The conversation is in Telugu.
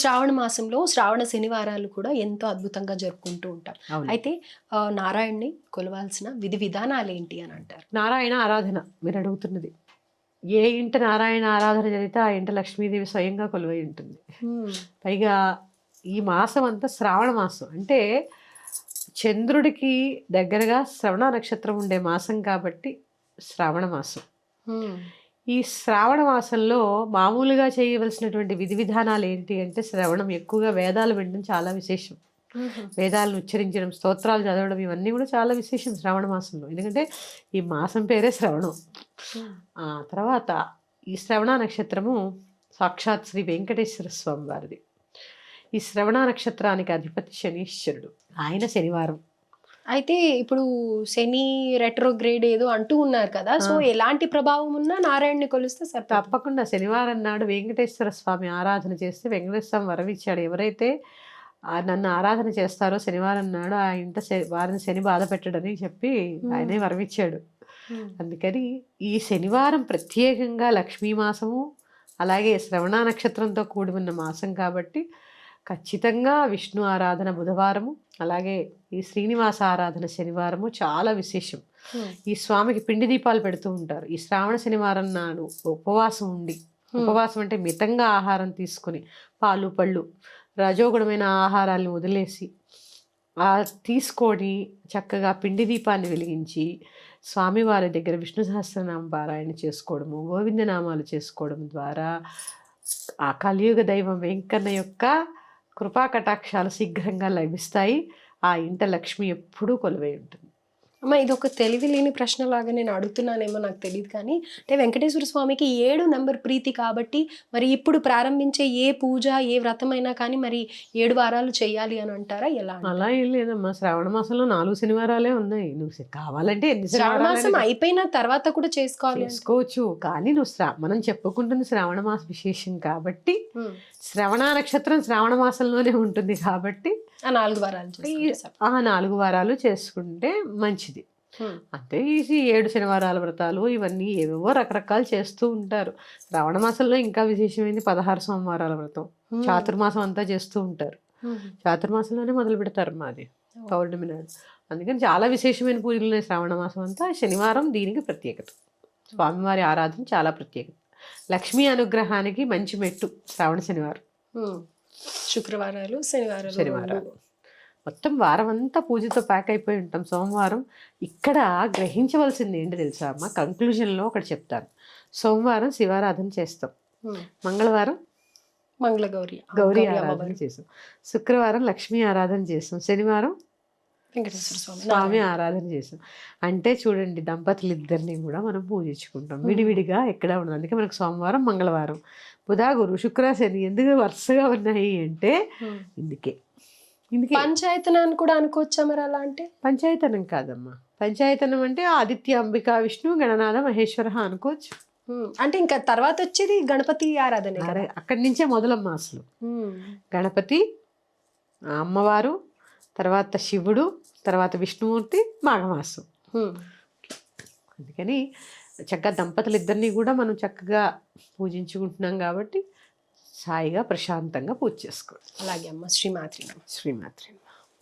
శ్రావణ మాసంలో శ్రావణ శనివారాలు కూడా ఎంతో అద్భుతంగా జరుపుకుంటూ ఉంటాం. అవును. అయితే నారాయణ్ణి కొలవాల్సిన విధి విధానాలు ఏంటి అని అంటారు? నారాయణ ఆరాధన మీరు అడుగుతున్నది. ఏ ఇంట నారాయణ ఆరాధన జరిగితే ఆ ఇంట లక్ష్మీదేవి స్వయంగా కొలువై ఉంటుంది. పైగా ఈ మాసం అంతా శ్రావణ మాసం అంటే చంద్రుడికి దగ్గరగా శ్రవణ నక్షత్రం ఉండే మాసం కాబట్టి శ్రావణ మాసం. ఈ శ్రావణ మాసంలో మామూలుగా చేయవలసినటువంటి విధి విధానాలు ఏంటి అంటే శ్రవణం, ఎక్కువగా వేదాలు వినడం చాలా విశేషం. వేదాలను ఉచ్చరించడం, స్తోత్రాలు చదవడం ఇవన్నీ కూడా చాలా విశేషం శ్రావణ మాసంలో. ఎందుకంటే ఈ మాసం పేరే శ్రవణం. ఆ తర్వాత ఈ శ్రవణ నక్షత్రము సాక్షాత్ శ్రీ వెంకటేశ్వర స్వామి వారిది. ఈ శ్రవణ నక్షత్రానికి అధిపతి శనీశ్వరుడు. ఆయన శనివారం. అయితే ఇప్పుడు శని రెట్రోగ్రేడ్ ఏదో అంటూ ఉన్నారు కదా, సో ఎలాంటి ప్రభావం ఉన్నా నారాయణ్ని కొలిస్తే తప్పకుండా శనివారం నాడు వెంకటేశ్వర స్వామి ఆరాధన చేస్తే వెంకటేశ్వర స్వామి వరం ఇచ్చాడు. ఎవరైతే నన్ను ఆరాధన చేస్తారో శనివారం నాడు ఆ ఇంట వారిని శని బాధ పెట్టడని చెప్పి ఆయనే వరం ఇచ్చాడు. అందుకని ఈ శనివారం ప్రత్యేకంగా లక్ష్మీ మాసము, అలాగే శ్రవణ నక్షత్రంతో కూడి ఉన్న మాసం కాబట్టి ఖచ్చితంగా విష్ణు ఆరాధన బుధవారము, అలాగే ఈ శ్రీనివాస ఆరాధన శనివారము చాలా విశేషం. ఈ స్వామికి పిండి దీపాలు పెడుతూ ఉంటారు. ఈ శ్రావణ శనివారం నాడు ఉపవాసం ఉండి, ఉపవాసం అంటే మితంగా ఆహారం తీసుకుని పాలు పళ్ళు రజోగుణమైన ఆహారాన్ని వదిలేసి తీసుకొని చక్కగా పిండి దీపాన్ని వెలిగించి స్వామివారి దగ్గర విష్ణు సహస్రనామ పారాయణ చేసుకోవడము, గోవిందనామాలు చేసుకోవడం ద్వారా ఆ కలియుగ దైవం వెంకన్న యొక్క కృపా కటాక్షాలు శీఘ్రంగా లభిస్తాయి. ఆ ఇంట లక్ష్మి ఎప్పుడూ కొలువై ఉంటుంది. అమ్మ, ఇది ఒక తెలివి లేని ప్రశ్నలాగా నేను అడుగుతున్నానేమో నాకు తెలియదు, కానీ అంటే వెంకటేశ్వర స్వామికి 7 నంబర్ ప్రీతి కాబట్టి మరి ఇప్పుడు ప్రారంభించే ఏ పూజ ఏ వ్రతమైనా కానీ మరి 7 వారాలు చేయాలి అని అంటారా? ఎలా? అలా ఏం లేదమ్మా, శ్రావణ మాసంలో 4 శనివారాలే ఉన్నాయి. నువ్వు కావాలంటే ఎన్ని శ్రావణ మాసం అయిపోయిన తర్వాత కూడా చేసుకోవచ్చు. కానీ మనం చెప్పుకుంటుంది శ్రావణ మాస విశేషం కాబట్టి, శ్రవణ నక్షత్రం శ్రావణ మాసంలోనే ఉంటుంది కాబట్టి ఆ 4 వారాలు చేసుకుంటే మంచిది. అంటే ఈ 7 శనివారాల వ్రతాలు ఇవన్నీ ఏవేవో రకరకాలు చేస్తూ ఉంటారు. శ్రావణ మాసంలో ఇంకా విశేషమైంది 16 సోమవారాల వ్రతం, చాతుర్మాసం అంతా చేస్తూ ఉంటారు. చాతుర్మాసంలోనే మొదలు పెడతారు మాది పౌర్ణమి నాడు. అందుకని చాలా విశేషమైన పూజలు ఉన్నాయి శ్రావణ మాసం అంతా. శనివారం దీనికి ప్రత్యేకత. స్వామివారి ఆరాధన చాలా ప్రత్యేకత. లక్ష్మీ అనుగ్రహానికి మంచి మెట్టు శ్రావణ శనివారం. శుక్రవారాలు శనివారాలు మొత్తం వారం అంతా పూజతో ప్యాక్ అయిపోయి ఉంటాం. సోమవారం ఇక్కడ గ్రహించవలసింది ఏంటి తెలుసా అమ్మ, కంక్లూజన్లో ఒకటి చెప్తాను. సోమవారం శివారాధన చేస్తాం, మంగళవారం గౌరీ ఆరాధన చేస్తాం, శుక్రవారం లక్ష్మీ ఆరాధన చేస్తాం, శనివారం వెంకటేశ్వర స్వామి ఆరాధన చేస్తాం. అంటే చూడండి, దంపతులు ఇద్దరిని కూడా మనం పూజించుకుంటాం, విడివిడిగా ఎక్కడ ఉండదు. అందుకే మనకు సోమవారం మంగళవారం బుధ గురు శుక్ర శని ఎందుకు వరుసగా ఉన్నాయి అంటే ఇందుకే పంచాయతనాన్ని కూడా అనుకోవచ్చా మరి? అలా అంటే పంచాయతనం కాదమ్మా, పంచాయతనం అంటే ఆదిత్య అంబిక విష్ణు గణనాథ మహేశ్వర అనుకోవచ్చు. అంటే ఇంకా తర్వాత వచ్చేది గణపతి ఆరాధన, అక్కడి నుంచే మొదలమ్మా అసలు. గణపతి, అమ్మవారు, తర్వాత శివుడు, తర్వాత విష్ణుమూర్తి, మాఘమాసం. అందుకని చక్కగా దంపతులు ఇద్దరిని కూడా మనం చక్కగా పూజించుకుంటున్నాం కాబట్టి హాయిగా ప్రశాంతంగా పూజ చేసుకోవాలి. అలాగే అమ్మ. శ్రీమాత్రి.